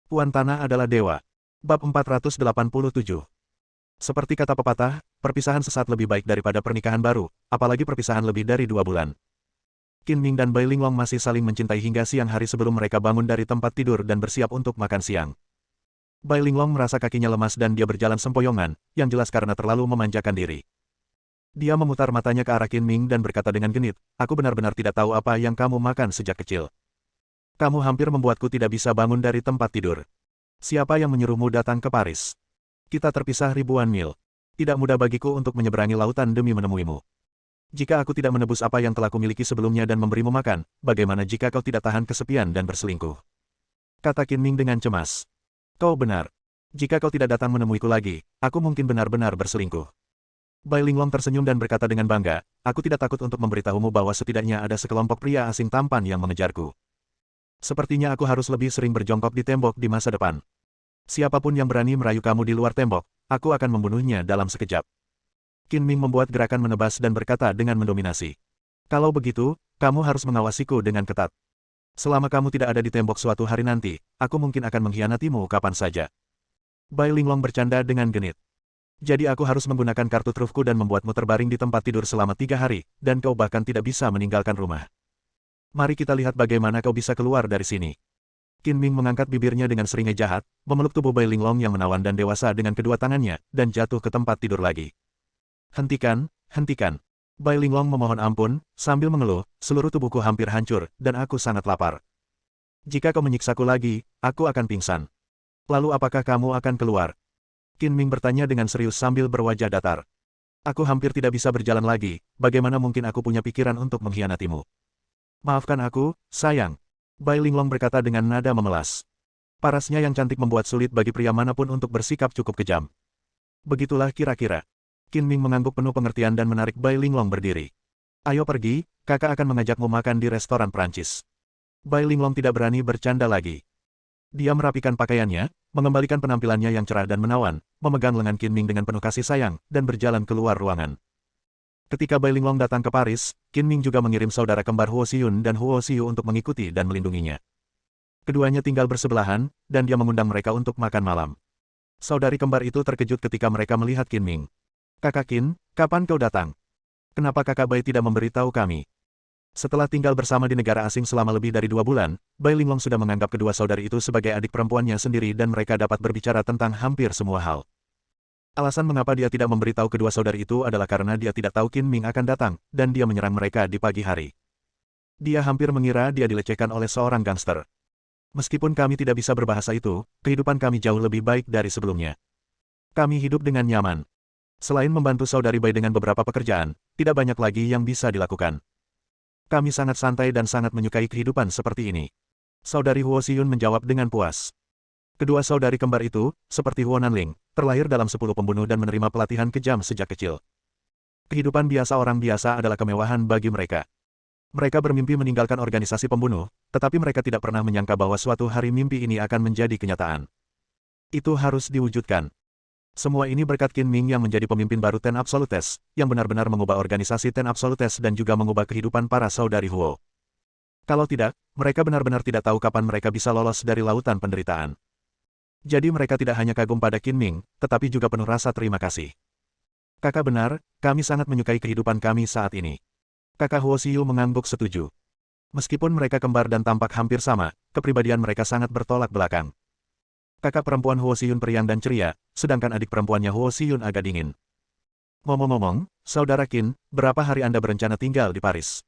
Tuan Tanah adalah dewa. Bab 487. Seperti kata pepatah, perpisahan sesat lebih baik daripada pernikahan baru, apalagi perpisahan lebih dari 2 bulan. Qin Ming dan Bai Linglong masih saling mencintai hingga siang hari sebelum mereka bangun dari tempat tidur dan bersiap untuk makan siang. Bai Linglong merasa kakinya lemas dan dia berjalan sempoyongan, yang jelas karena terlalu memanjakan diri. Dia memutar matanya ke arah Qin Ming dan berkata dengan genit, "Aku benar-benar tidak tahu apa yang kamu makan sejak kecil. Kamu hampir membuatku tidak bisa bangun dari tempat tidur. Siapa yang menyuruhmu datang ke Paris? Kita terpisah ribuan mil. Tidak mudah bagiku untuk menyeberangi lautan demi menemuimu. Jika aku tidak menebus apa yang telah kumiliki sebelumnya dan memberimu makan, bagaimana jika kau tidak tahan kesepian dan berselingkuh?" Kata Qin Ming dengan cemas. "Kau benar. Jika kau tidak datang menemuiku lagi, aku mungkin benar-benar berselingkuh." Bai Linglong tersenyum dan berkata dengan bangga, "Aku tidak takut untuk memberitahumu bahwa setidaknya ada sekelompok pria asing tampan yang mengejarku. Sepertinya aku harus lebih sering berjongkok di tembok di masa depan. Siapapun yang berani merayu kamu di luar tembok, aku akan membunuhnya dalam sekejap." Qin Ming membuat gerakan menebas dan berkata dengan mendominasi, "Kalau begitu, kamu harus mengawasiku dengan ketat. Selama kamu tidak ada di tembok suatu hari nanti, aku mungkin akan mengkhianatimu kapan saja." Bai Linglong bercanda dengan genit. "Jadi aku harus menggunakan kartu trufku dan membuatmu terbaring di tempat tidur selama 3 hari, dan kau bahkan tidak bisa meninggalkan rumah. Mari kita lihat bagaimana kau bisa keluar dari sini." Qin Ming mengangkat bibirnya dengan seringai jahat, memeluk tubuh Bai Linglong yang menawan dan dewasa dengan kedua tangannya, dan jatuh ke tempat tidur lagi. "Hentikan, hentikan." Bai Linglong memohon ampun, sambil mengeluh, "Seluruh tubuhku hampir hancur, dan aku sangat lapar. Jika kau menyiksaku lagi, aku akan pingsan. Lalu apakah kamu akan keluar?" Qin Ming bertanya dengan serius sambil berwajah datar. "Aku hampir tidak bisa berjalan lagi, bagaimana mungkin aku punya pikiran untuk mengkhianatimu? Maafkan aku, sayang." Bai Linglong berkata dengan nada memelas. Parasnya yang cantik membuat sulit bagi pria manapun untuk bersikap cukup kejam. "Begitulah kira-kira." Qin Ming mengangguk penuh pengertian dan menarik Bai Linglong berdiri. "Ayo pergi, kakak akan mengajakmu makan di restoran Prancis." Bai Linglong tidak berani bercanda lagi. Dia merapikan pakaiannya, mengembalikan penampilannya yang cerah dan menawan, memegang lengan Qin Ming dengan penuh kasih sayang, dan berjalan keluar ruangan. Ketika Bai Linglong datang ke Paris, Qin Ming juga mengirim saudara kembar Huo Xiyun dan Huo Xiu untuk mengikuti dan melindunginya. Keduanya tinggal bersebelahan, dan dia mengundang mereka untuk makan malam. Saudari kembar itu terkejut ketika mereka melihat Qin Ming. "Kakak Qin, kapan kau datang? Kenapa kakak Bai tidak memberitahu kami?" Setelah tinggal bersama di negara asing selama lebih dari 2 bulan, Bai Linglong sudah menganggap kedua saudari itu sebagai adik perempuannya sendiri dan mereka dapat berbicara tentang hampir semua hal. Alasan mengapa dia tidak memberitahu kedua saudari itu adalah karena dia tidak tahu Qin Ming akan datang, dan dia menyerang mereka di pagi hari. Dia hampir mengira dia dilecehkan oleh seorang gangster. "Meskipun kami tidak bisa berbahasa itu, kehidupan kami jauh lebih baik dari sebelumnya. Kami hidup dengan nyaman. Selain membantu saudari Bai dengan beberapa pekerjaan, tidak banyak lagi yang bisa dilakukan. Kami sangat santai dan sangat menyukai kehidupan seperti ini." Saudari Huo Xiyun menjawab dengan puas. Kedua saudari kembar itu, seperti Huo Nanling, terlahir dalam 10 pembunuh dan menerima pelatihan kejam sejak kecil. Kehidupan biasa orang biasa adalah kemewahan bagi mereka. Mereka bermimpi meninggalkan organisasi pembunuh, tetapi mereka tidak pernah menyangka bahwa suatu hari mimpi ini akan menjadi kenyataan. Itu harus diwujudkan. Semua ini berkat Qin Ming yang menjadi pemimpin baru Ten Absolutes, yang benar-benar mengubah organisasi Ten Absolutes dan juga mengubah kehidupan para saudari Huo. Kalau tidak, mereka benar-benar tidak tahu kapan mereka bisa lolos dari lautan penderitaan. Jadi mereka tidak hanya kagum pada Qin Ming, tetapi juga penuh rasa terima kasih. "Kakak benar, kami sangat menyukai kehidupan kami saat ini." Kakak Huo Xiu mengangguk setuju. Meskipun mereka kembar dan tampak hampir sama, kepribadian mereka sangat bertolak belakang. Kakak perempuan Huo Xiyun periang dan ceria, sedangkan adik perempuannya Huo Xiyun agak dingin. "Ngomong-ngomong, Saudara Qin, berapa hari Anda berencana tinggal di Paris?"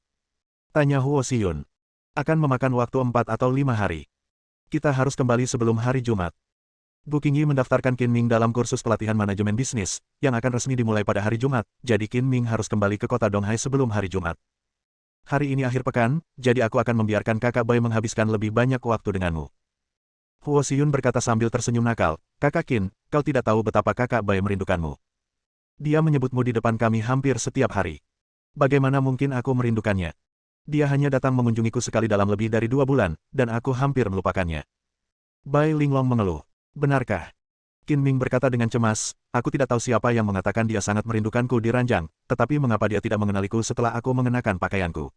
tanya Huo Xiyun. "Akan memakan waktu 4 atau 5 hari. Kita harus kembali sebelum hari Jumat." Bu Qingyi mendaftarkan Qin Ming dalam kursus pelatihan manajemen bisnis, yang akan resmi dimulai pada hari Jumat, jadi Qin Ming harus kembali ke kota Donghai sebelum hari Jumat. "Hari ini akhir pekan, jadi aku akan membiarkan kakak Bai menghabiskan lebih banyak waktu denganmu." Huo Xiyun berkata sambil tersenyum nakal, "Kakak Qin, kau tidak tahu betapa kakak Bai merindukanmu. Dia menyebutmu di depan kami hampir setiap hari. Bagaimana mungkin aku merindukannya? Dia hanya datang mengunjungiku sekali dalam lebih dari 2 bulan, dan aku hampir melupakannya." Bai Linglong mengeluh. "Benarkah?" Qin Ming berkata dengan cemas, "Aku tidak tahu siapa yang mengatakan dia sangat merindukanku di ranjang, tetapi mengapa dia tidak mengenaliku setelah aku mengenakan pakaianku?"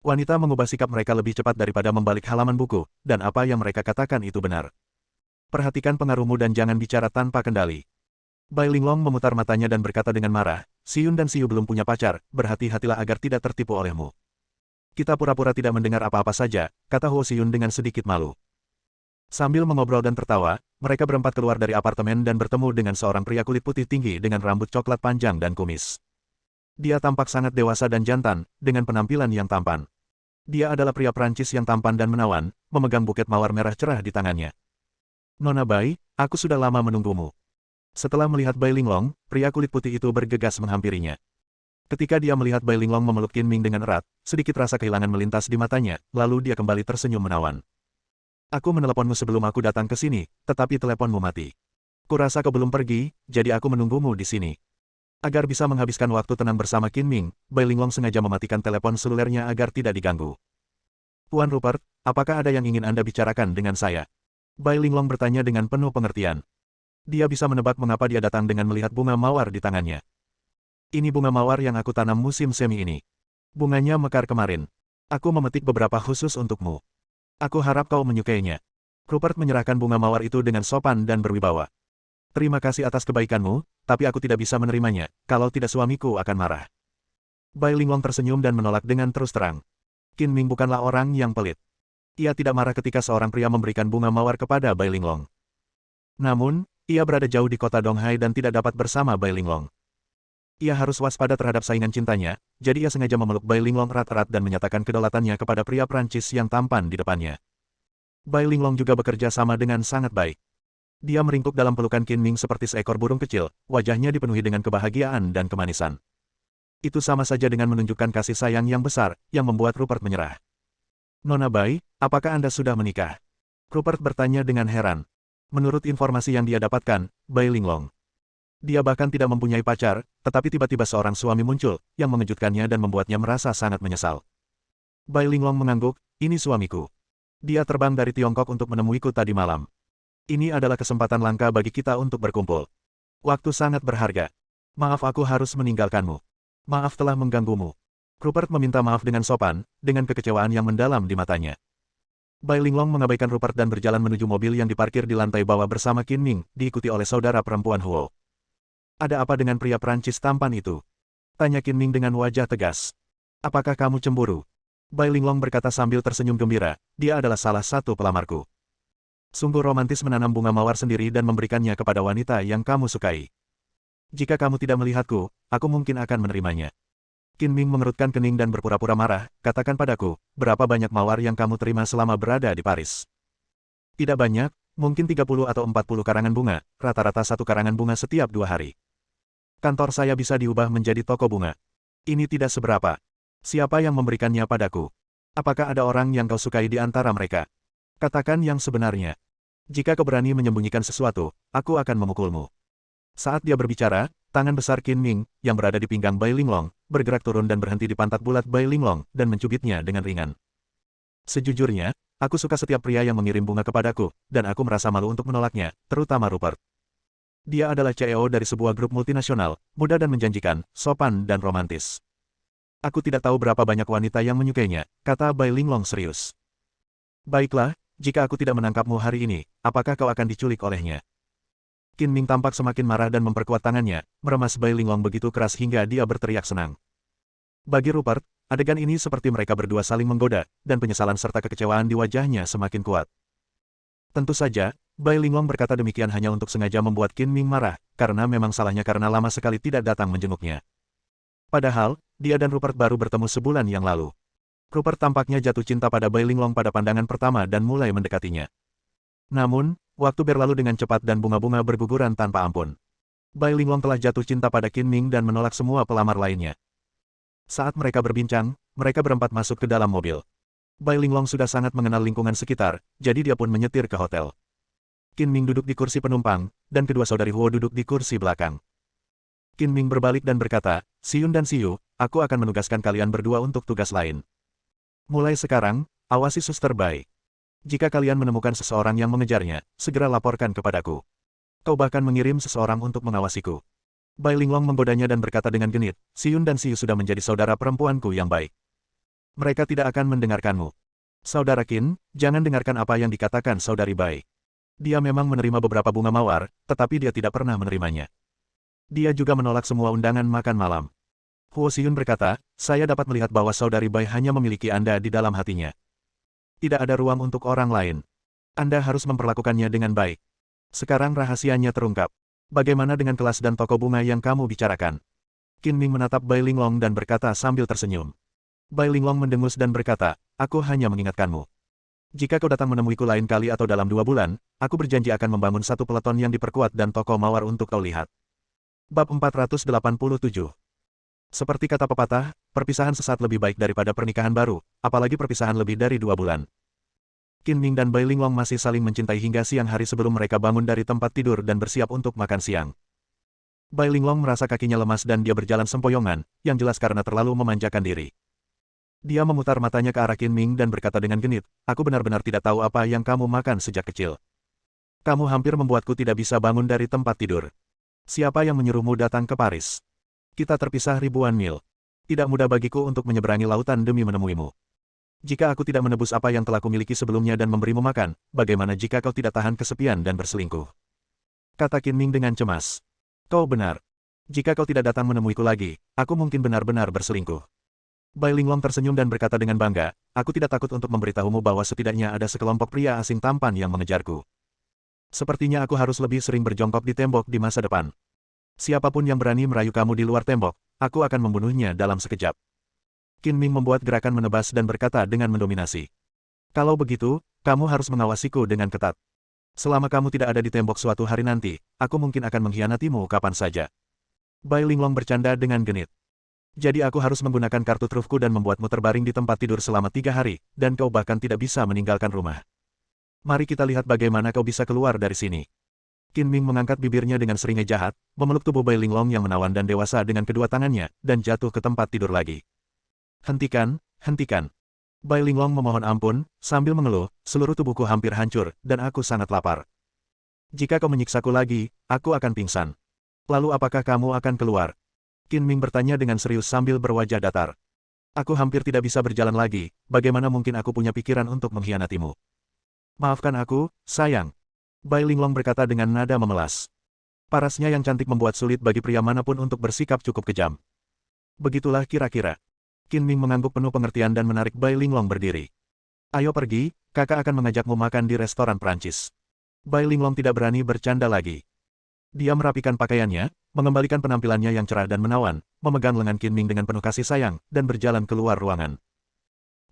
Wanita mengubah sikap mereka lebih cepat daripada membalik halaman buku, dan apa yang mereka katakan itu benar. Perhatikan pengaruhmu dan jangan bicara tanpa kendali. Bai Linglong memutar matanya dan berkata dengan marah, Siyun dan Siyu belum punya pacar, berhati-hatilah agar tidak tertipu olehmu. Kita pura-pura tidak mendengar apa-apa saja, kata Huo Siyun dengan sedikit malu. Sambil mengobrol dan tertawa, mereka berempat keluar dari apartemen dan bertemu dengan seorang pria kulit putih tinggi dengan rambut coklat panjang dan kumis. Dia tampak sangat dewasa dan jantan, dengan penampilan yang tampan. Dia adalah pria Prancis yang tampan dan menawan, memegang buket mawar merah cerah di tangannya. Nona Bai, aku sudah lama menunggumu. Setelah melihat Bai Linglong, pria kulit putih itu bergegas menghampirinya. Ketika dia melihat Bai Linglong memeluk Qin Ming dengan erat, sedikit rasa kehilangan melintas di matanya, lalu dia kembali tersenyum menawan. Aku meneleponmu sebelum aku datang ke sini, tetapi teleponmu mati. Kurasa kau belum pergi, jadi aku menunggumu di sini. Agar bisa menghabiskan waktu tenang bersama Qin Ming, Bai Linglong sengaja mematikan telepon selulernya agar tidak diganggu. Tuan Rupert, apakah ada yang ingin Anda bicarakan dengan saya? Bai Linglong bertanya dengan penuh pengertian. Dia bisa menebak mengapa dia datang dengan melihat bunga mawar di tangannya. Ini bunga mawar yang aku tanam musim semi ini. Bunganya mekar kemarin. Aku memetik beberapa khusus untukmu. Aku harap kau menyukainya. Rupert menyerahkan bunga mawar itu dengan sopan dan berwibawa. Terima kasih atas kebaikanmu, tapi aku tidak bisa menerimanya, kalau tidak suamiku akan marah. Bai Linglong tersenyum dan menolak dengan terus terang. Qin Ming bukanlah orang yang pelit. Ia tidak marah ketika seorang pria memberikan bunga mawar kepada Bai Linglong. Namun, ia berada jauh di kota Donghai dan tidak dapat bersama Bai Linglong. Ia harus waspada terhadap saingan cintanya, jadi ia sengaja memeluk Bai Linglong erat-erat dan menyatakan kedaulatannya kepada pria Prancis yang tampan di depannya. Bai Linglong juga bekerja sama dengan sangat baik. Dia meringkuk dalam pelukan Qin Ming seperti seekor burung kecil, wajahnya dipenuhi dengan kebahagiaan dan kemanisan. Itu sama saja dengan menunjukkan kasih sayang yang besar, yang membuat Rupert menyerah. Nona Bai, apakah Anda sudah menikah? Rupert bertanya dengan heran. Menurut informasi yang dia dapatkan, Bai Linglong. Dia bahkan tidak mempunyai pacar, tetapi tiba-tiba seorang suami muncul, yang mengejutkannya dan membuatnya merasa sangat menyesal. Bai Linglong mengangguk, ini suamiku. Dia terbang dari Tiongkok untuk menemuiku tadi malam. Ini adalah kesempatan langka bagi kita untuk berkumpul. Waktu sangat berharga. Maaf aku harus meninggalkanmu. Maaf telah mengganggumu. Rupert meminta maaf dengan sopan, dengan kekecewaan yang mendalam di matanya. Bai Linglong mengabaikan Rupert dan berjalan menuju mobil yang diparkir di lantai bawah bersama Qin Ming, diikuti oleh saudara perempuan Huo. Ada apa dengan pria Prancis tampan itu? Tanya Qin Ming dengan wajah tegas. Apakah kamu cemburu? Bai Linglong berkata sambil tersenyum gembira, dia adalah salah satu pelamarku. Sungguh romantis menanam bunga mawar sendiri dan memberikannya kepada wanita yang kamu sukai. Jika kamu tidak melihatku, aku mungkin akan menerimanya. Qin Ming mengerutkan kening dan berpura-pura marah, katakan padaku, berapa banyak mawar yang kamu terima selama berada di Paris? Tidak banyak, mungkin 30 atau 40 karangan bunga, rata-rata satu karangan bunga setiap 2 hari. Kantor saya bisa diubah menjadi toko bunga. Ini tidak seberapa. Siapa yang memberikannya padaku? Apakah ada orang yang kau sukai di antara mereka? Katakan yang sebenarnya. Jika kau berani menyembunyikan sesuatu, aku akan memukulmu. Saat dia berbicara, tangan besar Qin Ming, yang berada di pinggang Bai Linglong, bergerak turun dan berhenti di pantat bulat Bai Linglong, dan mencubitnya dengan ringan. Sejujurnya, aku suka setiap pria yang mengirim bunga kepadaku, dan aku merasa malu untuk menolaknya, terutama Rupert. Dia adalah CEO dari sebuah grup multinasional, muda dan menjanjikan, sopan dan romantis. Aku tidak tahu berapa banyak wanita yang menyukainya, kata Bai Linglong serius. Baiklah, jika aku tidak menangkapmu hari ini, apakah kau akan diculik olehnya? Qin Ming tampak semakin marah dan memperkuat tangannya, meremas Bai Linglong begitu keras hingga dia berteriak senang. Bagi Rupert, adegan ini seperti mereka berdua saling menggoda, dan penyesalan serta kekecewaan di wajahnya semakin kuat. Tentu saja, Bai Linglong berkata demikian hanya untuk sengaja membuat Qin Ming marah, karena memang salahnya karena lama sekali tidak datang menjenguknya. Padahal, dia dan Rupert baru bertemu sebulan yang lalu. Rupert tampaknya jatuh cinta pada Bai Linglong pada pandangan pertama dan mulai mendekatinya. Namun, waktu berlalu dengan cepat dan bunga-bunga berguguran tanpa ampun. Bai Linglong telah jatuh cinta pada Qin Ming dan menolak semua pelamar lainnya. Saat mereka berbincang, mereka berempat masuk ke dalam mobil. Bai Linglong sudah sangat mengenal lingkungan sekitar, jadi dia pun menyetir ke hotel. Qin Ming duduk di kursi penumpang, dan kedua saudari Huo duduk di kursi belakang. Qin Ming berbalik dan berkata, Siyun dan Siyu, aku akan menugaskan kalian berdua untuk tugas lain. Mulai sekarang, awasi Suster Bai. Jika kalian menemukan seseorang yang mengejarnya, segera laporkan kepadaku. Kau bahkan mengirim seseorang untuk mengawasiku. Bai Linglong menggodanya dan berkata dengan genit, Siyun dan Siyu sudah menjadi saudara perempuanku yang baik. Mereka tidak akan mendengarkanmu. Saudara Qin, jangan dengarkan apa yang dikatakan saudari Bai. Dia memang menerima beberapa bunga mawar, tetapi dia tidak pernah menerimanya. Dia juga menolak semua undangan makan malam. Huo Xiyun berkata, saya dapat melihat bahwa saudari Bai hanya memiliki Anda di dalam hatinya. Tidak ada ruang untuk orang lain. Anda harus memperlakukannya dengan baik. Sekarang rahasianya terungkap. Bagaimana dengan kelas dan toko bunga yang kamu bicarakan? Qin Ming menatap Bai Linglong dan berkata sambil tersenyum. Bai Linglong mendengus dan berkata, aku hanya mengingatkanmu. Jika kau datang menemuiku lain kali atau dalam 2 bulan, aku berjanji akan membangun satu peleton yang diperkuat dan toko mawar untuk kau lihat. Bab 487. Seperti kata pepatah, perpisahan sesaat lebih baik daripada pernikahan baru, apalagi perpisahan lebih dari 2 bulan. Qin Ming dan Bai Linglong masih saling mencintai hingga siang hari sebelum mereka bangun dari tempat tidur dan bersiap untuk makan siang. Bai Linglong merasa kakinya lemas dan dia berjalan sempoyongan, yang jelas karena terlalu memanjakan diri. Dia memutar matanya ke arah Qin Ming dan berkata dengan genit, aku benar-benar tidak tahu apa yang kamu makan sejak kecil. Kamu hampir membuatku tidak bisa bangun dari tempat tidur. Siapa yang menyuruhmu datang ke Paris? Kita terpisah ribuan mil. Tidak mudah bagiku untuk menyeberangi lautan demi menemuimu. Jika aku tidak menebus apa yang telah kumiliki sebelumnya dan memberimu makan, bagaimana jika kau tidak tahan kesepian dan berselingkuh? Kata Qin Ming dengan cemas. Kau benar. Jika kau tidak datang menemuiku lagi, aku mungkin benar-benar berselingkuh. Bai Linglong tersenyum dan berkata dengan bangga, aku tidak takut untuk memberitahumu bahwa setidaknya ada sekelompok pria asing tampan yang mengejarku. Sepertinya aku harus lebih sering berjongkok di tembok di masa depan. Siapapun yang berani merayu kamu di luar tembok, aku akan membunuhnya dalam sekejap. Qin Ming membuat gerakan menebas dan berkata dengan mendominasi. Kalau begitu, kamu harus mengawasiku dengan ketat. Selama kamu tidak ada di tembok suatu hari nanti, aku mungkin akan mengkhianatimu kapan saja. Bai Linglong bercanda dengan genit. Jadi aku harus menggunakan kartu trufku dan membuatmu terbaring di tempat tidur selama 3 hari, dan kau bahkan tidak bisa meninggalkan rumah. Mari kita lihat bagaimana kau bisa keluar dari sini. Qin Ming mengangkat bibirnya dengan seringai jahat, memeluk tubuh Bai Linglong yang menawan dan dewasa dengan kedua tangannya, dan jatuh ke tempat tidur lagi. Hentikan, hentikan. Bai Linglong memohon ampun, sambil mengeluh, seluruh tubuhku hampir hancur, dan aku sangat lapar. Jika kau menyiksaku lagi, aku akan pingsan. Lalu apakah kamu akan keluar? Qin Ming bertanya dengan serius sambil berwajah datar. Aku hampir tidak bisa berjalan lagi, bagaimana mungkin aku punya pikiran untuk mengkhianatimu? Maafkan aku, sayang. Bai Linglong berkata dengan nada memelas. Parasnya yang cantik membuat sulit bagi pria manapun untuk bersikap cukup kejam. Begitulah kira-kira. Qin Ming mengangguk penuh pengertian dan menarik Bai Linglong berdiri. Ayo pergi, kakak akan mengajakmu makan di restoran Prancis. Bai Linglong tidak berani bercanda lagi. Dia merapikan pakaiannya, mengembalikan penampilannya yang cerah dan menawan, memegang lengan Qin Ming dengan penuh kasih sayang, dan berjalan keluar ruangan.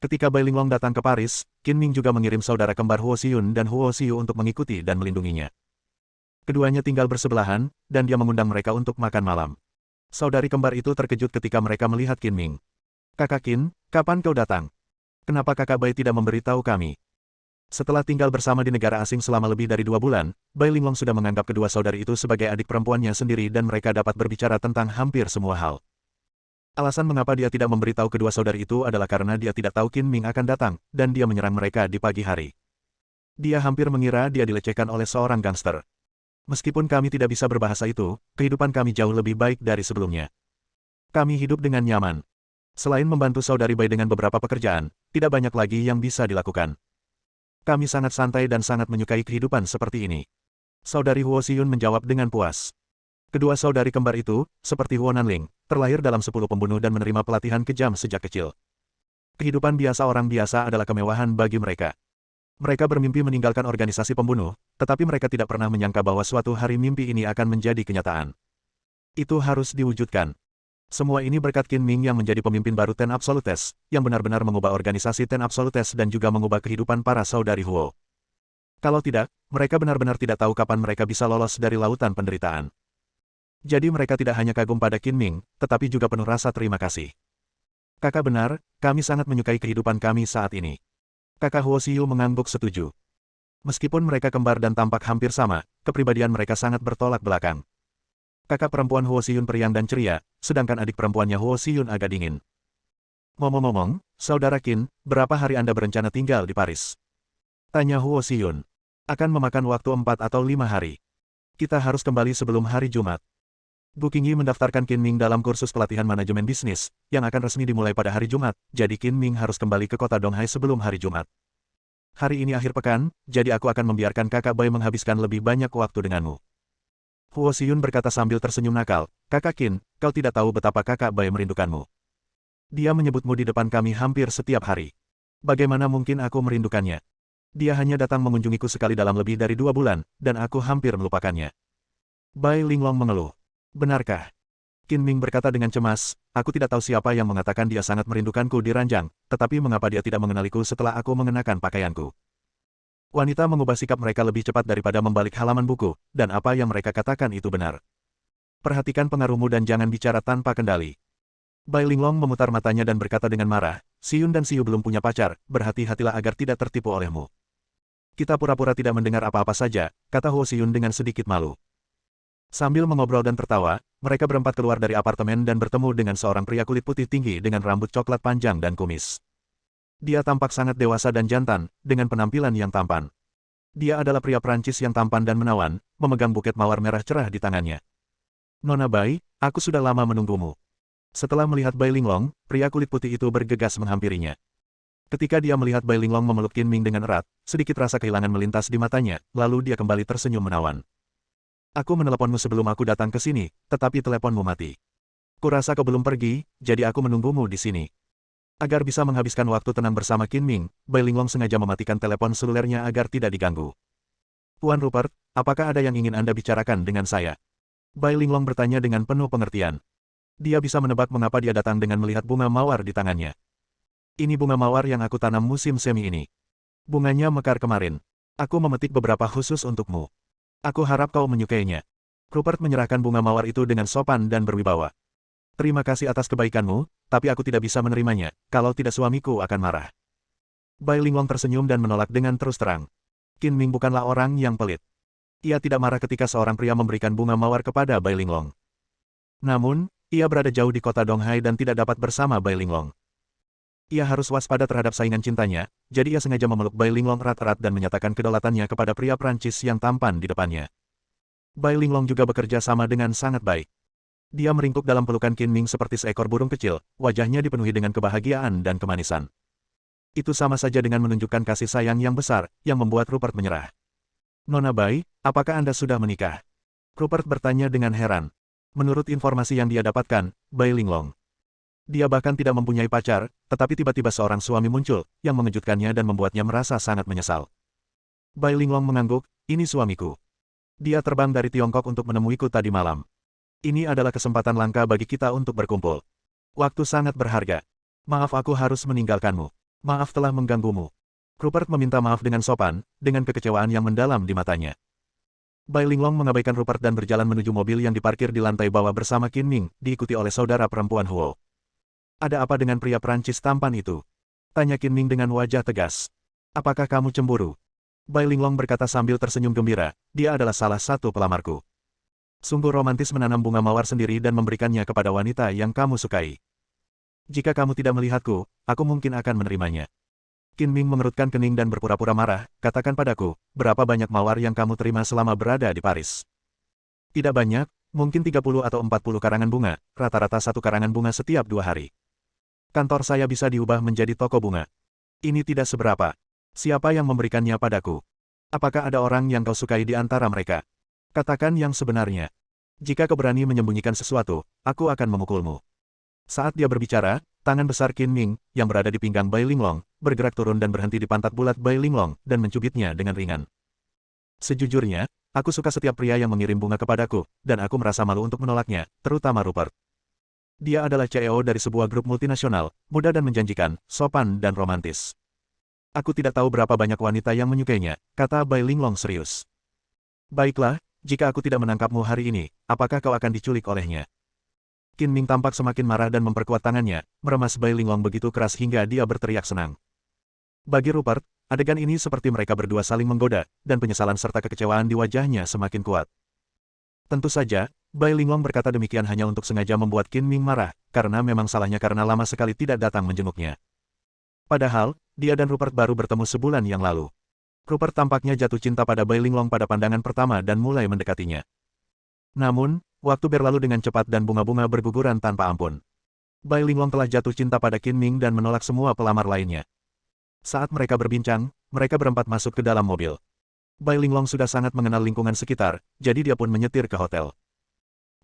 Ketika Bai Linglong datang ke Paris, Qin Ming juga mengirim saudara kembar Huo Xiyun dan Huo Xiu untuk mengikuti dan melindunginya. Keduanya tinggal bersebelahan, dan dia mengundang mereka untuk makan malam. Saudari kembar itu terkejut ketika mereka melihat Qin Ming. Kakak Qin, kapan kau datang? Kenapa kakak Bai tidak memberitahu kami? Setelah tinggal bersama di negara asing selama lebih dari 2 bulan, Bai Linglong sudah menganggap kedua saudari itu sebagai adik perempuannya sendiri dan mereka dapat berbicara tentang hampir semua hal. Alasan mengapa dia tidak memberitahu kedua saudari itu adalah karena dia tidak tahu Qin Ming akan datang, dan dia menyerang mereka di pagi hari. Dia hampir mengira dia dilecehkan oleh seorang gangster. Meskipun kami tidak bisa berbahasa itu, kehidupan kami jauh lebih baik dari sebelumnya. Kami hidup dengan nyaman. Selain membantu saudari Bai dengan beberapa pekerjaan, tidak banyak lagi yang bisa dilakukan. Kami sangat santai dan sangat menyukai kehidupan seperti ini. Saudari Huo Xiyun menjawab dengan puas. Kedua saudari kembar itu, seperti Huo Nanling, terlahir dalam 10 pembunuh dan menerima pelatihan kejam sejak kecil. Kehidupan biasa orang biasa adalah kemewahan bagi mereka. Mereka bermimpi meninggalkan organisasi pembunuh, tetapi mereka tidak pernah menyangka bahwa suatu hari mimpi ini akan menjadi kenyataan. Itu harus diwujudkan. Semua ini berkat Qin Ming yang menjadi pemimpin baru Ten Absolutes, yang benar-benar mengubah organisasi Ten Absolutes dan juga mengubah kehidupan para saudari Huo. Kalau tidak, mereka benar-benar tidak tahu kapan mereka bisa lolos dari lautan penderitaan. Jadi mereka tidak hanya kagum pada Qin Ming, tetapi juga penuh rasa terima kasih. Kakak benar, kami sangat menyukai kehidupan kami saat ini. Kakak Huo Xiu mengangguk setuju. Meskipun mereka kembar dan tampak hampir sama, kepribadian mereka sangat bertolak belakang. Kakak perempuan Huo Xiyun periang dan ceria, sedangkan adik perempuannya Huo Xiyun agak dingin. Ngomong-ngomong, saudara Qin, berapa hari Anda berencana tinggal di Paris? Tanya Huo Xiyun. Akan memakan waktu 4 atau 5 hari. Kita harus kembali sebelum hari Jumat. Bu Qingyi mendaftarkan Qin Ming dalam kursus pelatihan manajemen bisnis, yang akan resmi dimulai pada hari Jumat, jadi Qin Ming harus kembali ke kota Donghai sebelum hari Jumat. Hari ini akhir pekan, jadi aku akan membiarkan kakak Bai menghabiskan lebih banyak waktu denganmu. Huo Xiyun berkata sambil tersenyum nakal, Kakak Qin, kau tidak tahu betapa kakak Bai merindukanmu. Dia menyebutmu di depan kami hampir setiap hari. Bagaimana mungkin aku merindukannya? Dia hanya datang mengunjungiku sekali dalam lebih dari 2 bulan, dan aku hampir melupakannya. Bai Linglong mengeluh. Benarkah? Qin Ming berkata dengan cemas, aku tidak tahu siapa yang mengatakan dia sangat merindukanku di ranjang, tetapi mengapa dia tidak mengenaliku setelah aku mengenakan pakaianku? Wanita mengubah sikap mereka lebih cepat daripada membalik halaman buku, dan apa yang mereka katakan itu benar. Perhatikan pengaruhmu dan jangan bicara tanpa kendali. Bai Linglong memutar matanya dan berkata dengan marah, Siyun dan Siyu belum punya pacar, berhati-hatilah agar tidak tertipu olehmu. Kita pura-pura tidak mendengar apa-apa saja, kata Huo Xiyun dengan sedikit malu. Sambil mengobrol dan tertawa, mereka berempat keluar dari apartemen dan bertemu dengan seorang pria kulit putih tinggi dengan rambut coklat panjang dan kumis. Dia tampak sangat dewasa dan jantan, dengan penampilan yang tampan. Dia adalah pria Prancis yang tampan dan menawan, memegang buket mawar merah cerah di tangannya. Nona Bai, aku sudah lama menunggumu. Setelah melihat Bai Linglong, pria kulit putih itu bergegas menghampirinya. Ketika dia melihat Bai Linglong memeluk Qin Ming dengan erat, sedikit rasa kehilangan melintas di matanya, lalu dia kembali tersenyum menawan. Aku meneleponmu sebelum aku datang ke sini, tetapi teleponmu mati. Kurasa kau belum pergi, jadi aku menunggumu di sini. Agar bisa menghabiskan waktu tenang bersama Qin Ming, Bai Linglong sengaja mematikan telepon selulernya agar tidak diganggu. Tuan Rupert, apakah ada yang ingin Anda bicarakan dengan saya? Bai Linglong bertanya dengan penuh pengertian. Dia bisa menebak mengapa dia datang dengan melihat bunga mawar di tangannya. Ini bunga mawar yang aku tanam musim semi ini. Bunganya mekar kemarin. Aku memetik beberapa khusus untukmu. Aku harap kau menyukainya. Rupert menyerahkan bunga mawar itu dengan sopan dan berwibawa. Terima kasih atas kebaikanmu, tapi aku tidak bisa menerimanya, kalau tidak suamiku akan marah. Bai Linglong tersenyum dan menolak dengan terus terang. Qin Ming bukanlah orang yang pelit. Ia tidak marah ketika seorang pria memberikan bunga mawar kepada Bai Linglong. Namun, ia berada jauh di kota Donghai dan tidak dapat bersama Bai Linglong. Ia harus waspada terhadap saingan cintanya, jadi ia sengaja memeluk Bai Linglong erat-erat dan menyatakan kedaulatannya kepada pria Prancis yang tampan di depannya. Bai Linglong juga bekerja sama dengan sangat baik. Dia meringkuk dalam pelukan Qin Ming seperti seekor burung kecil, wajahnya dipenuhi dengan kebahagiaan dan kemanisan. Itu sama saja dengan menunjukkan kasih sayang yang besar, yang membuat Rupert menyerah. Nona Bai, apakah Anda sudah menikah? Rupert bertanya dengan heran. Menurut informasi yang dia dapatkan, Bai Linglong. Dia bahkan tidak mempunyai pacar, tetapi tiba-tiba seorang suami muncul, yang mengejutkannya dan membuatnya merasa sangat menyesal. Bai Linglong mengangguk, ini suamiku. Dia terbang dari Tiongkok untuk menemuiku tadi malam. Ini adalah kesempatan langka bagi kita untuk berkumpul. Waktu sangat berharga. Maaf aku harus meninggalkanmu. Maaf telah mengganggumu. Rupert meminta maaf dengan sopan, dengan kekecewaan yang mendalam di matanya. Bai Linglong mengabaikan Rupert dan berjalan menuju mobil yang diparkir di lantai bawah bersama Qin Ming, diikuti oleh saudara perempuan Huo. Ada apa dengan pria Prancis tampan itu? Tanya Qin Ming dengan wajah tegas. Apakah kamu cemburu? Bai Linglong berkata sambil tersenyum gembira, dia adalah salah satu pelamarku. Sungguh romantis menanam bunga mawar sendiri dan memberikannya kepada wanita yang kamu sukai. Jika kamu tidak melihatku, aku mungkin akan menerimanya. Qin Ming mengerutkan kening dan berpura-pura marah, katakan padaku, berapa banyak mawar yang kamu terima selama berada di Paris? Tidak banyak, mungkin 30 atau 40 karangan bunga, rata-rata 1 karangan bunga setiap 2 hari. Kantor saya bisa diubah menjadi toko bunga. Ini tidak seberapa. Siapa yang memberikannya padaku? Apakah ada orang yang kau sukai di antara mereka? Katakan yang sebenarnya. Jika kau berani menyembunyikan sesuatu, aku akan memukulmu. Saat dia berbicara, tangan besar Qin Ming, yang berada di pinggang Bai Linglong, bergerak turun dan berhenti di pantat bulat Bai Linglong, dan mencubitnya dengan ringan. Sejujurnya, aku suka setiap pria yang mengirim bunga kepadaku, dan aku merasa malu untuk menolaknya, terutama Rupert. Dia adalah CEO dari sebuah grup multinasional, muda dan menjanjikan, sopan dan romantis. Aku tidak tahu berapa banyak wanita yang menyukainya, kata Bai Linglong serius. Baiklah, jika aku tidak menangkapmu hari ini, apakah kau akan diculik olehnya? Qin Ming tampak semakin marah dan memperkuat tangannya, meremas Bai Linglong begitu keras hingga dia berteriak senang. Bagi Rupert, adegan ini seperti mereka berdua saling menggoda, dan penyesalan serta kekecewaan di wajahnya semakin kuat. Tentu saja, Bai Linglong berkata demikian hanya untuk sengaja membuat Qin Ming marah, karena memang salahnya karena lama sekali tidak datang menjenguknya. Padahal, dia dan Rupert baru bertemu sebulan yang lalu. Rupert tampaknya jatuh cinta pada Bai Linglong pada pandangan pertama dan mulai mendekatinya. Namun, waktu berlalu dengan cepat dan bunga-bunga berguguran tanpa ampun. Bai Linglong telah jatuh cinta pada Qin Ming dan menolak semua pelamar lainnya. Saat mereka berbincang, mereka berempat masuk ke dalam mobil. Bai Linglong sudah sangat mengenal lingkungan sekitar, jadi dia pun menyetir ke hotel.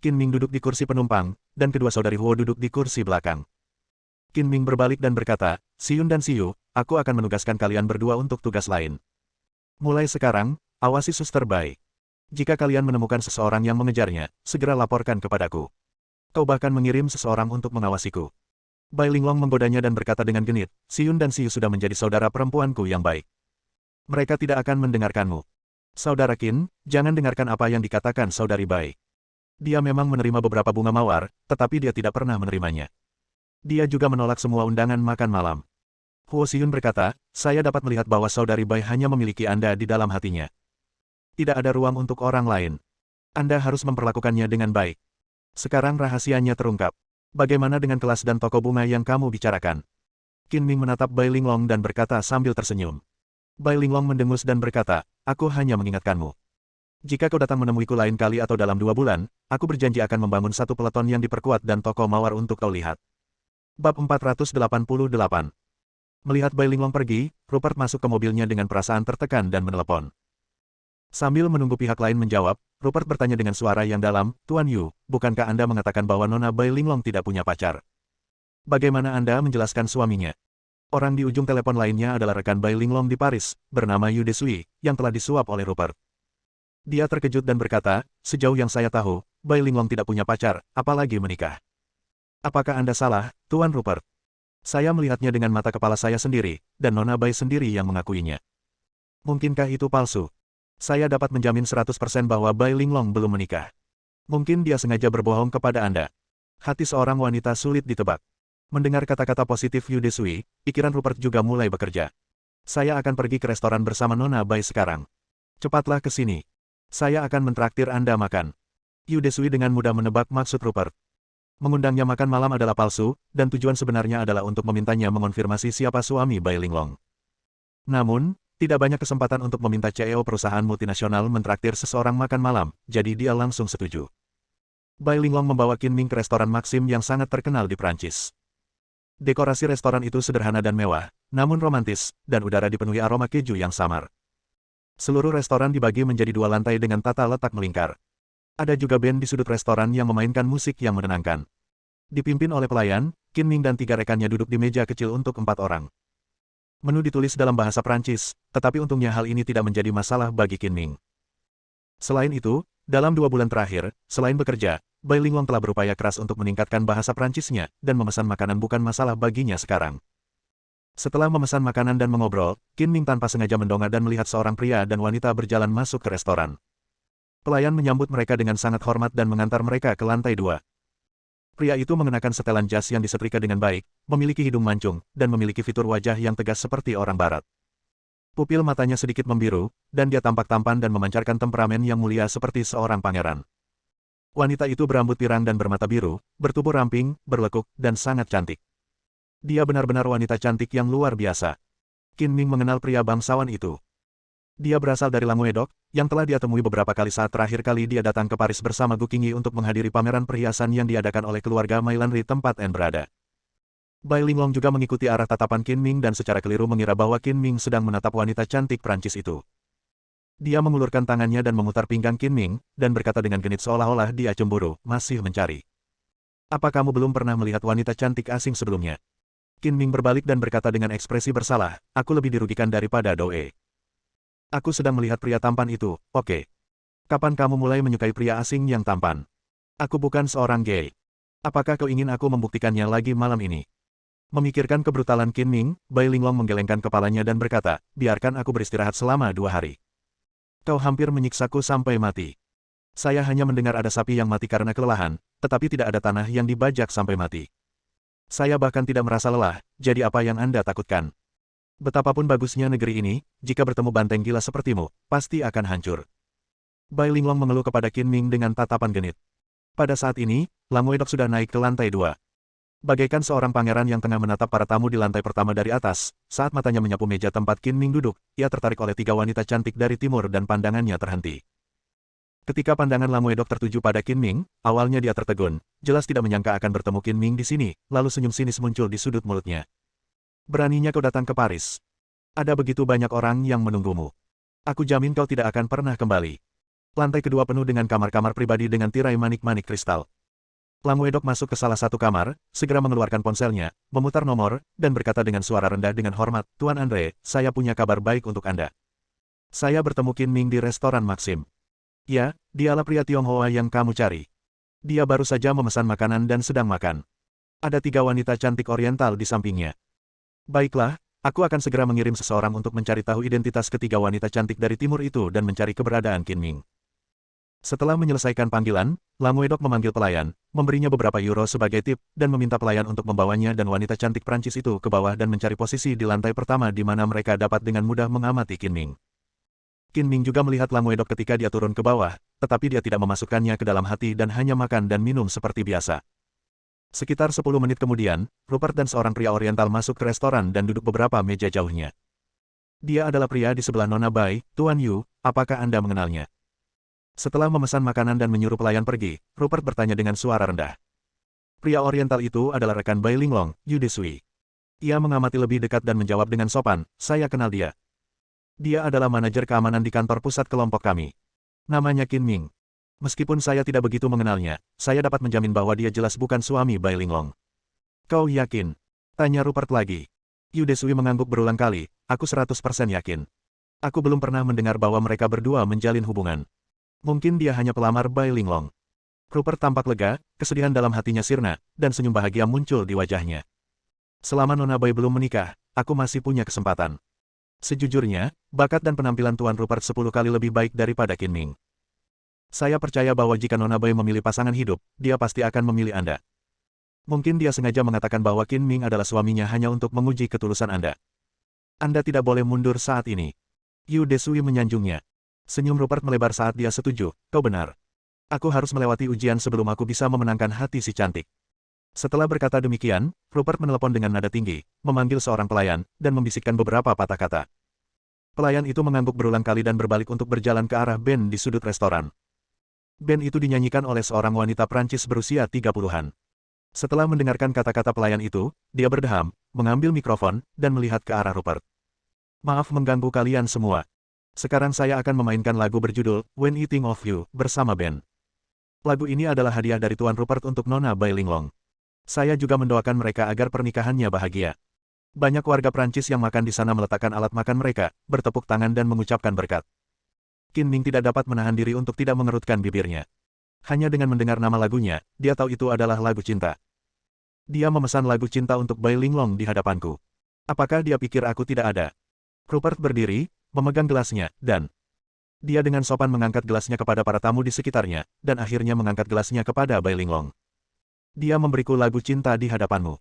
Qin Ming duduk di kursi penumpang, dan kedua saudari Huo duduk di kursi belakang. Qin Ming berbalik dan berkata, "Si Yun dan Si Yu, aku akan menugaskan kalian berdua untuk tugas lain. Mulai sekarang, awasi Suster Bai. Jika kalian menemukan seseorang yang mengejarnya, segera laporkan kepadaku. Kau bahkan mengirim seseorang untuk mengawasiku." Bai Linglong menggodanya dan berkata dengan genit, "Si Yun dan Si Yu sudah menjadi saudara perempuanku yang baik. Mereka tidak akan mendengarkanmu. Saudara Qin, jangan dengarkan apa yang dikatakan saudari Bai. Dia memang menerima beberapa bunga mawar, tetapi dia tidak pernah menerimanya. Dia juga menolak semua undangan makan malam." Huo Xiyun berkata, "Saya dapat melihat bahwa saudari Bai hanya memiliki Anda di dalam hatinya. Tidak ada ruang untuk orang lain. Anda harus memperlakukannya dengan baik. Sekarang rahasianya terungkap. Bagaimana dengan kelas dan toko bunga yang kamu bicarakan?" Qin Ming menatap Bai Linglong dan berkata sambil tersenyum. Bai Linglong mendengus dan berkata, "Aku hanya mengingatkanmu. Jika kau datang menemuiku lain kali atau dalam 2 bulan, aku berjanji akan membangun satu peleton yang diperkuat dan toko mawar untuk kau lihat." Bab 488. Melihat Bai Linglong pergi, Rupert masuk ke mobilnya dengan perasaan tertekan dan menelepon. Sambil menunggu pihak lain menjawab, Rupert bertanya dengan suara yang dalam, "Tuan Yu, bukankah Anda mengatakan bahwa Nona Bai Linglong tidak punya pacar? Bagaimana Anda menjelaskan suaminya?" Orang di ujung telepon lainnya adalah rekan Bai Linglong di Paris, bernama Yu Desui, yang telah disuap oleh Rupert. Dia terkejut dan berkata, "Sejauh yang saya tahu, Bai Linglong tidak punya pacar, apalagi menikah. Apakah Anda salah, Tuan Rupert? Saya melihatnya dengan mata kepala saya sendiri, dan Nona Bai sendiri yang mengakuinya. Mungkinkah itu palsu? Saya dapat menjamin 100% bahwa Bai Linglong belum menikah. Mungkin dia sengaja berbohong kepada Anda." Hati seorang wanita sulit ditebak. Mendengar kata-kata positif Yu Desui, pikiran Rupert juga mulai bekerja. "Saya akan pergi ke restoran bersama Nona Bai sekarang. Cepatlah ke sini. Saya akan mentraktir Anda makan." Yu Desui dengan mudah menebak maksud Rupert. Mengundangnya makan malam adalah palsu, dan tujuan sebenarnya adalah untuk memintanya mengonfirmasi siapa suami Bai Linglong. Namun, tidak banyak kesempatan untuk meminta CEO perusahaan multinasional mentraktir seseorang makan malam, jadi dia langsung setuju. Bai Linglong membawa Qin Ming ke restoran Maxim yang sangat terkenal di Prancis. Dekorasi restoran itu sederhana dan mewah, namun romantis, dan udara dipenuhi aroma keju yang samar. Seluruh restoran dibagi menjadi 2 lantai dengan tata letak melingkar. Ada juga band di sudut restoran yang memainkan musik yang menenangkan. Dipimpin oleh pelayan, Qin Ming dan 3 rekannya duduk di meja kecil untuk 4 orang. Menu ditulis dalam bahasa Prancis, tetapi untungnya hal ini tidak menjadi masalah bagi Qin Ming. Selain itu, dalam 2 bulan terakhir, selain bekerja, Bai Linglong telah berupaya keras untuk meningkatkan bahasa Prancisnya, dan memesan makanan bukan masalah baginya sekarang. Setelah memesan makanan dan mengobrol, Qin Ming tanpa sengaja mendongak dan melihat seorang pria dan wanita berjalan masuk ke restoran. Pelayan menyambut mereka dengan sangat hormat dan mengantar mereka ke lantai 2. Pria itu mengenakan setelan jas yang disetrika dengan baik, memiliki hidung mancung, dan memiliki fitur wajah yang tegas seperti orang barat. Pupil matanya sedikit membiru, dan dia tampak tampan dan memancarkan temperamen yang mulia seperti seorang pangeran. Wanita itu berambut pirang dan bermata biru, bertubuh ramping, berlekuk, dan sangat cantik. Dia benar-benar wanita cantik yang luar biasa. Qin Ming mengenal pria bangsawan itu. Dia berasal dari Languedoc, yang telah dia temui beberapa kali saat terakhir kali dia datang ke Paris bersama Gu Qingyi untuk menghadiri pameran perhiasan yang diadakan oleh keluarga Mailanri tempat Anne berada. Bai Linglong juga mengikuti arah tatapan Qin Ming dan secara keliru mengira bahwa Qin Ming sedang menatap wanita cantik Prancis itu. Dia mengulurkan tangannya dan memutar pinggang Qin Ming, dan berkata dengan genit seolah-olah dia cemburu, "Masih mencari. Apa kamu belum pernah melihat wanita cantik asing sebelumnya?" Qin Ming berbalik dan berkata dengan ekspresi bersalah, "Aku lebih dirugikan daripada Doe. Aku sedang melihat pria tampan itu, oke. Kapan kamu mulai menyukai pria asing yang tampan? Aku bukan seorang gay. Apakah kau ingin aku membuktikannya lagi malam ini?" Memikirkan kebrutalan Qin Ming, Bai Linglong menggelengkan kepalanya dan berkata, "Biarkan aku beristirahat selama 2 hari. Kau hampir menyiksaku sampai mati. Saya hanya mendengar ada sapi yang mati karena kelelahan, tetapi tidak ada tanah yang dibajak sampai mati. Saya bahkan tidak merasa lelah, jadi apa yang Anda takutkan? Betapapun bagusnya negeri ini, jika bertemu banteng gila sepertimu, pasti akan hancur." Bai Linglong mengeluh kepada Qin Ming dengan tatapan genit. Pada saat ini, Languedoc sudah naik ke lantai 2. Bagaikan seorang pangeran yang tengah menatap para tamu di lantai pertama dari atas, saat matanya menyapu meja tempat Qin Ming duduk, ia tertarik oleh 3 wanita cantik dari timur dan pandangannya terhenti. Ketika pandangan Languedoc tertuju pada Qin Ming, awalnya dia tertegun, jelas tidak menyangka akan bertemu Qin Ming di sini, lalu senyum sinis muncul di sudut mulutnya. "Beraninya kau datang ke Paris. Ada begitu banyak orang yang menunggumu. Aku jamin kau tidak akan pernah kembali. Lantai kedua penuh dengan kamar-kamar pribadi dengan tirai manik-manik kristal. Lam Wedok masuk ke salah satu kamar, segera mengeluarkan ponselnya, memutar nomor, dan berkata dengan suara rendah dengan hormat, Tuan Andre, saya punya kabar baik untuk Anda. Saya bertemu Qin Ming di restoran Maxim. Ya, dialah pria Tionghoa yang kamu cari. Dia baru saja memesan makanan dan sedang makan. Ada 3 wanita cantik oriental di sampingnya. Baiklah, aku akan segera mengirim seseorang untuk mencari tahu identitas ketiga wanita cantik dari timur itu dan mencari keberadaan Qin Ming. Setelah menyelesaikan panggilan, Lam Wedok memanggil pelayan, memberinya beberapa euro sebagai tip, dan meminta pelayan untuk membawanya dan wanita cantik Prancis itu ke bawah dan mencari posisi di lantai pertama di mana mereka dapat dengan mudah mengamati Qin Ming. Qin Ming juga melihat Lam Wedok ketika dia turun ke bawah, tetapi dia tidak memasukkannya ke dalam hati dan hanya makan dan minum seperti biasa. Sekitar 10 menit kemudian, Rupert dan seorang pria oriental masuk ke restoran dan duduk beberapa meja jauhnya. Dia adalah pria di sebelah Nona Bai, Tuan Yu, apakah Anda mengenalnya? Setelah memesan makanan dan menyuruh pelayan pergi, Rupert bertanya dengan suara rendah. Pria oriental itu adalah rekan Bai Linglong, Yu Desui. Ia mengamati lebih dekat dan menjawab dengan sopan, saya kenal dia. Dia adalah manajer keamanan di kantor pusat kelompok kami. Namanya Qin Ming. Meskipun saya tidak begitu mengenalnya, saya dapat menjamin bahwa dia jelas bukan suami Bai Linglong. Kau yakin? Tanya Rupert lagi. Yu Desui mengangguk berulang kali, aku 100% yakin. Aku belum pernah mendengar bahwa mereka berdua menjalin hubungan. Mungkin dia hanya pelamar Bai Linglong. Rupert tampak lega, kesedihan dalam hatinya sirna, dan senyum bahagia muncul di wajahnya. Selama Nona Bai belum menikah, aku masih punya kesempatan. Sejujurnya, bakat dan penampilan Tuan Rupert 10 kali lebih baik daripada Qin Ming. Saya percaya bahwa jika Nona Bai memilih pasangan hidup, dia pasti akan memilih Anda. Mungkin dia sengaja mengatakan bahwa Qin Ming adalah suaminya hanya untuk menguji ketulusan Anda. Anda tidak boleh mundur saat ini. Yu Desui menyanjungnya. Senyum Rupert melebar saat dia setuju, kau benar. Aku harus melewati ujian sebelum aku bisa memenangkan hati si cantik. Setelah berkata demikian, Rupert menelepon dengan nada tinggi, memanggil seorang pelayan, dan membisikkan beberapa patah kata. Pelayan itu mengangguk berulang kali dan berbalik untuk berjalan ke arah band di sudut restoran. Band itu dinyanyikan oleh seorang wanita Prancis berusia 30-an. Setelah mendengarkan kata-kata pelayan itu, dia berdeham, mengambil mikrofon, dan melihat ke arah Rupert. Maaf mengganggu kalian semua. Sekarang saya akan memainkan lagu berjudul When I Think of You bersama band. Lagu ini adalah hadiah dari Tuan Rupert untuk Nona Bai Linglong. Saya juga mendoakan mereka agar pernikahannya bahagia. Banyak warga Prancis yang makan di sana meletakkan alat makan mereka, bertepuk tangan dan mengucapkan berkat. Qin Ming tidak dapat menahan diri untuk tidak mengerutkan bibirnya. Hanya dengan mendengar nama lagunya, dia tahu itu adalah lagu cinta. Dia memesan lagu cinta untuk Bai Linglong di hadapanku. Apakah dia pikir aku tidak ada? Rupert berdiri, memegang gelasnya, dan dia dengan sopan mengangkat gelasnya kepada para tamu di sekitarnya, dan akhirnya mengangkat gelasnya kepada Bai Linglong. Dia memberiku lagu cinta di hadapanmu.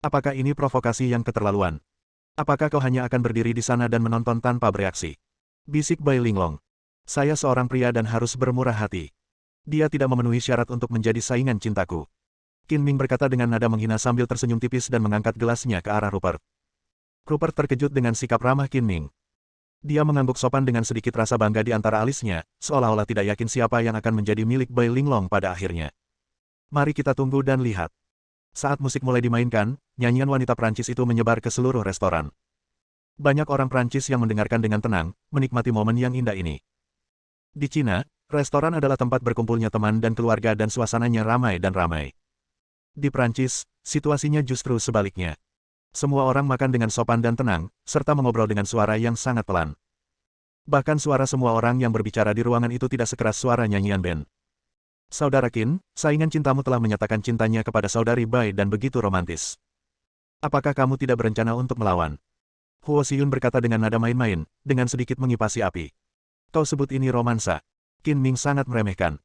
Apakah ini provokasi yang keterlaluan? Apakah kau hanya akan berdiri di sana dan menonton tanpa bereaksi? Bisik Bai Linglong. Saya seorang pria dan harus bermurah hati. Dia tidak memenuhi syarat untuk menjadi saingan cintaku. Qin Ming berkata dengan nada menghina sambil tersenyum tipis dan mengangkat gelasnya ke arah Rupert. Rupert terkejut dengan sikap ramah Qin Ming. Dia mengangguk sopan dengan sedikit rasa bangga di antara alisnya, seolah-olah tidak yakin siapa yang akan menjadi milik Bai Linglong pada akhirnya. Mari kita tunggu dan lihat. Saat musik mulai dimainkan, nyanyian wanita Prancis itu menyebar ke seluruh restoran. Banyak orang Prancis yang mendengarkan dengan tenang, menikmati momen yang indah ini. Di Cina, restoran adalah tempat berkumpulnya teman dan keluarga dan suasananya ramai dan ramai. Di Prancis, situasinya justru sebaliknya. Semua orang makan dengan sopan dan tenang, serta mengobrol dengan suara yang sangat pelan. Bahkan suara semua orang yang berbicara di ruangan itu tidak sekeras suara nyanyian band. Saudara Qin, saingan cintamu telah menyatakan cintanya kepada saudari Bai dan begitu romantis. Apakah kamu tidak berencana untuk melawan? Huo Xiyun berkata dengan nada main-main, dengan sedikit mengipasi api. Kau sebut ini romansa. Qin Ming sangat meremehkan.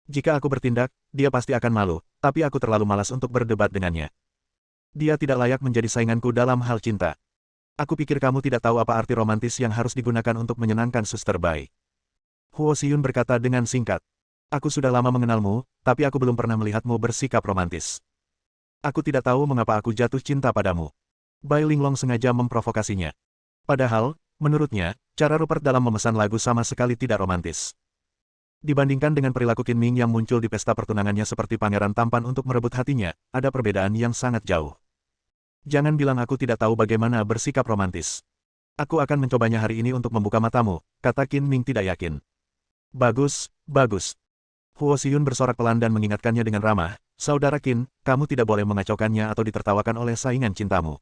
Jika aku bertindak, dia pasti akan malu, tapi aku terlalu malas untuk berdebat dengannya. Dia tidak layak menjadi sainganku dalam hal cinta. Aku pikir kamu tidak tahu apa arti romantis yang harus digunakan untuk menyenangkan Suster Bai. Huo Xiyun berkata dengan singkat. Aku sudah lama mengenalmu, tapi aku belum pernah melihatmu bersikap romantis. Aku tidak tahu mengapa aku jatuh cinta padamu. Bai Linglong sengaja memprovokasinya. Padahal, menurutnya, cara Rupert dalam memesan lagu sama sekali tidak romantis. Dibandingkan dengan perilaku Qin Ming yang muncul di pesta pertunangannya seperti pangeran tampan untuk merebut hatinya, ada perbedaan yang sangat jauh. Jangan bilang aku tidak tahu bagaimana bersikap romantis. Aku akan mencobanya hari ini untuk membuka matamu, kata Qin Ming tidak yakin. Bagus, bagus. Huo Xiyun bersorak pelan dan mengingatkannya dengan ramah, Saudara Qin, kamu tidak boleh mengacaukannya atau ditertawakan oleh saingan cintamu.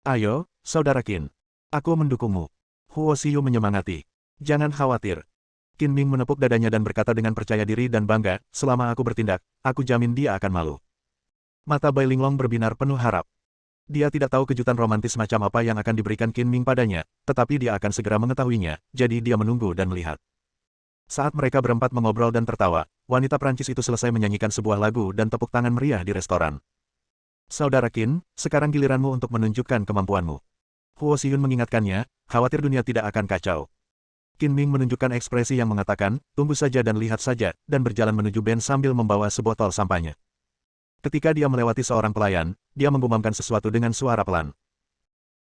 Ayo, Saudara Qin. Aku mendukungmu. Huo Xiyun menyemangati. Jangan khawatir. Qin Ming menepuk dadanya dan berkata dengan percaya diri dan bangga, selama aku bertindak, aku jamin dia akan malu. Mata Bai Linglong berbinar penuh harap. Dia tidak tahu kejutan romantis macam apa yang akan diberikan Qin Ming padanya, tetapi dia akan segera mengetahuinya, jadi dia menunggu dan melihat. Saat mereka berempat mengobrol dan tertawa, wanita Prancis itu selesai menyanyikan sebuah lagu dan tepuk tangan meriah di restoran. Saudara Qin, sekarang giliranmu untuk menunjukkan kemampuanmu. Huo Xiyun mengingatkannya, khawatir dunia tidak akan kacau. Qin Ming menunjukkan ekspresi yang mengatakan, tunggu saja dan lihat saja, dan berjalan menuju Ben sambil membawa sebotol sampahnya. Ketika dia melewati seorang pelayan, dia menggumamkan sesuatu dengan suara pelan.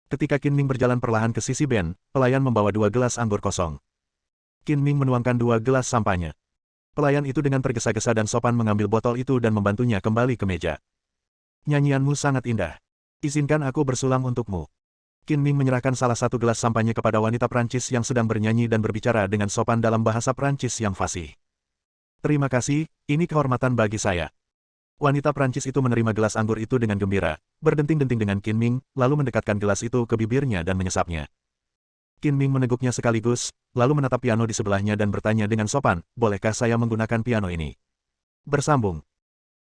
Ketika Qin Ming berjalan perlahan ke sisi Ben, pelayan membawa 2 gelas anggur kosong. Qin Ming menuangkan 2 gelas sampahnya. Pelayan itu dengan tergesa-gesa dan sopan mengambil botol itu dan membantunya kembali ke meja. Nyanyianmu sangat indah. Izinkan aku bersulang untukmu. Qin Ming menyerahkan salah satu gelas sampahnya kepada wanita Prancis yang sedang bernyanyi dan berbicara dengan sopan dalam bahasa Prancis yang fasih. Terima kasih, ini kehormatan bagi saya. Wanita Prancis itu menerima gelas anggur itu dengan gembira, berdenting-denting dengan Qin Ming, lalu mendekatkan gelas itu ke bibirnya dan menyesapnya. Qin Ming meneguknya sekaligus, lalu menatap piano di sebelahnya dan bertanya dengan sopan, bolehkah saya menggunakan piano ini? Bersambung.